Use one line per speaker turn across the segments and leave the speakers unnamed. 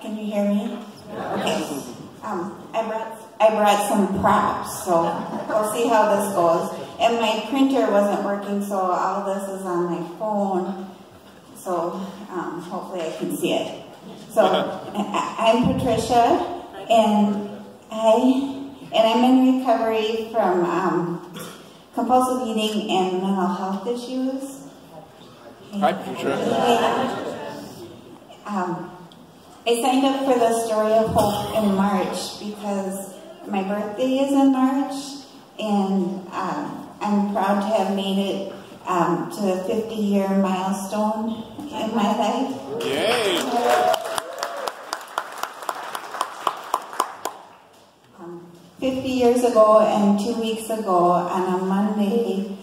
can you hear me? Okay. I brought some props, so we'll see how this goes. And my printer wasn't working, so all this is on my phone. So hopefully I can see it. So I'm Patricia, and I'm in recovery from compulsive eating and mental health issues.
Hi, Patricia.
I signed up for the Story of Hope in March because my birthday is in March, and I'm proud to have made it to the 50-year milestone in my life.
Yay!
50 years ago and 2 weeks ago, on a Monday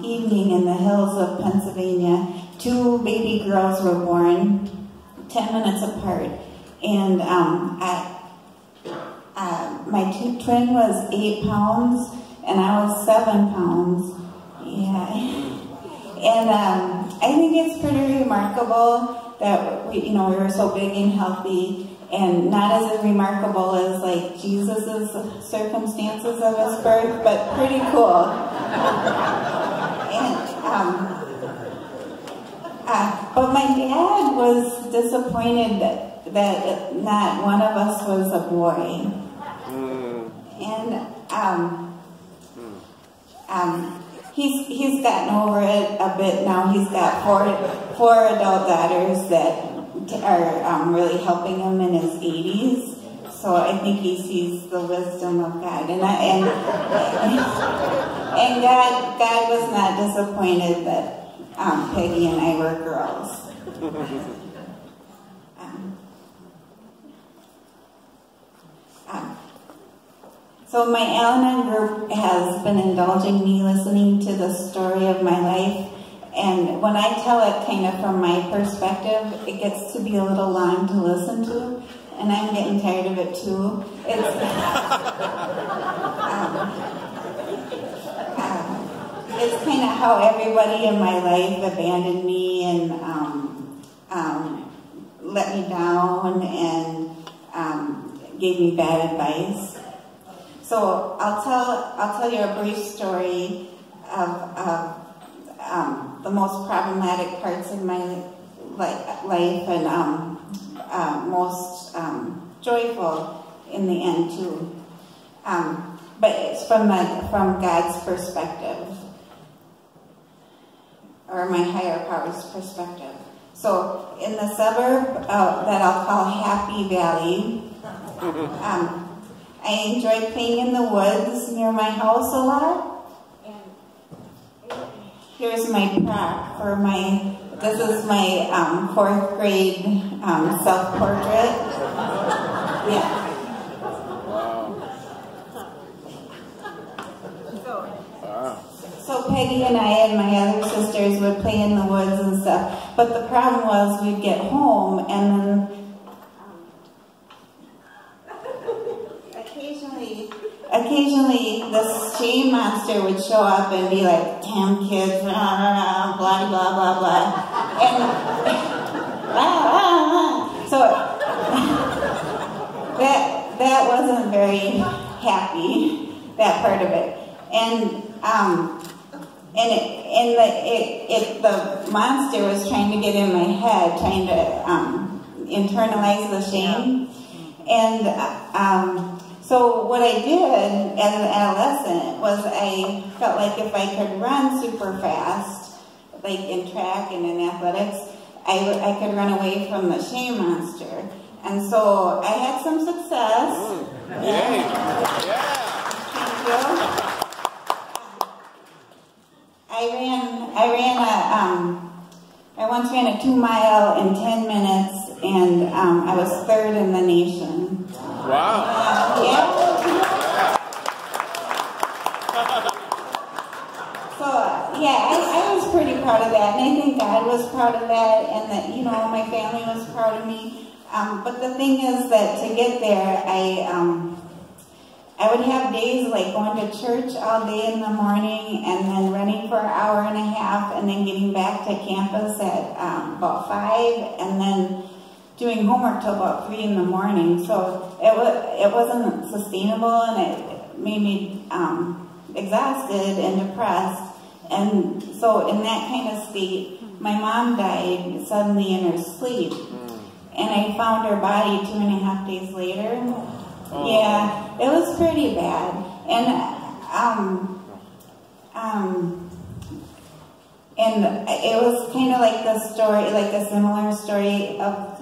evening in the hills of Pennsylvania, 2 baby girls were born 10 minutes apart. And my twin was 8 pounds, and I was 7 pounds. Yeah. And I think it's pretty remarkable that we were so big and healthy, and not as remarkable as like Jesus's circumstances of his birth, but pretty cool. And but my dad was disappointed that not one of us was a boy. And he's gotten over it a bit now. He's got four adult daughters that are really helping him in his 80s. So I think he sees the wisdom of God, and God was not disappointed that Peggy and I were girls. So my Al-Anon group has been indulging me listening to the story of my life, and when I tell it kind of from my perspective, it gets to be a little long to listen to, and I'm getting tired of it too. It's kind of how everybody in my life abandoned me and let me down and gave me bad advice. So I'll tell you a brief story of the most problematic parts of my life and most joyful in the end too. But it's from God's perspective, or my higher power's perspective. So in the suburb that I'll call Happy Valley, I enjoy playing in the woods near my house a lot. And here's my prop for this is my 4th grade self-portrait. Yeah. So Peggy and I and my other sisters would play in the woods and stuff. But the problem was we'd get home and then occasionally this shame monster would show up and be like, "Damn kids, blah, blah, blah, blah, blah." And so that wasn't very happy, that part of it. And the monster was trying to get in my head, trying to internalize the shame. And so what I did as an adolescent was I felt like if I could run super fast, like in track and in athletics, I could run away from the shame monster. And so I had some success.
Yay.
Thank you. I once ran a 2-mile in 10 minutes, and I was 3rd in the nation.
Wow.
Yeah. So, yeah, I was pretty proud of that, and I think God was proud of that, and that, my family was proud of me. But the thing is that to get there, I would have days like going to church all day in the morning and then running for an hour and a half and then getting back to campus at about 5 and then doing homework till about 3 in the morning. So it wasn't sustainable, and it made me exhausted and depressed. And so in that kind of state, my mom died suddenly in her sleep. And I found her body 2.5 days later.
Oh.
Yeah, it was pretty bad. And it was kind of like the story, like a similar story of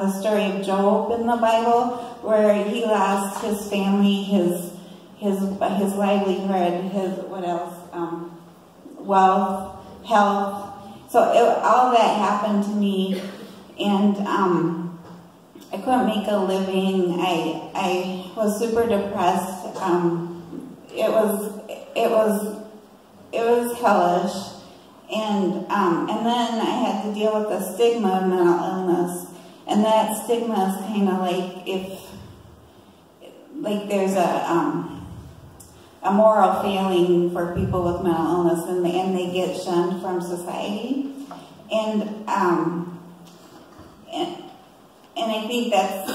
the story of Job in the Bible, where he lost his family, his livelihood, his what else, wealth, health. So all that happened to me, and I couldn't make a living. I was super depressed. It was hellish. And then I had to deal with the stigma of mental illness, and that stigma is kind of like there's a moral failing for people with mental illness, and they get shunned from society, and I think that's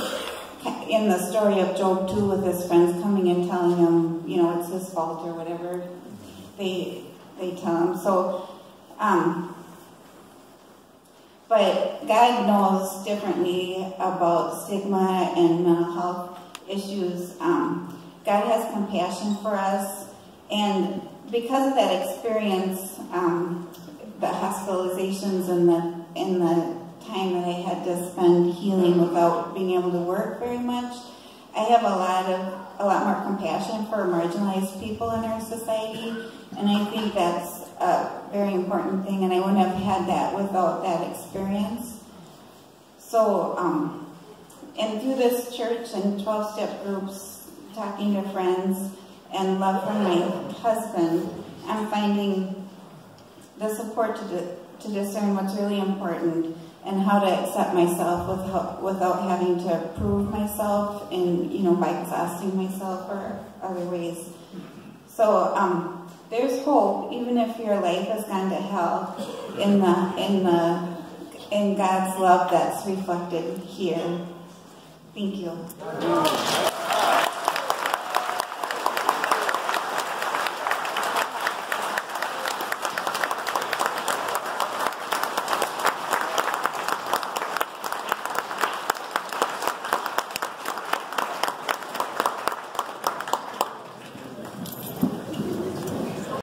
in the story of Job too, with his friends coming and telling him, you know, it's his fault or whatever they tell him. So. But God knows differently about stigma and mental health issues. God has compassion for us, and because of that experience, the hospitalizations and the time that I had to spend healing without being able to work very much, I have a lot more compassion for marginalized people in our society, and I think that's a very important thing, and I wouldn't have had that without that experience. So, and through this church and 12-step groups, talking to friends, and love from my husband, I'm finding the support to discern what's really important and how to accept myself without having to prove myself, and, you know, by exhausting myself or other ways. So, there's hope, even if your life has gone to hell, in God's love that's reflected here. Thank you.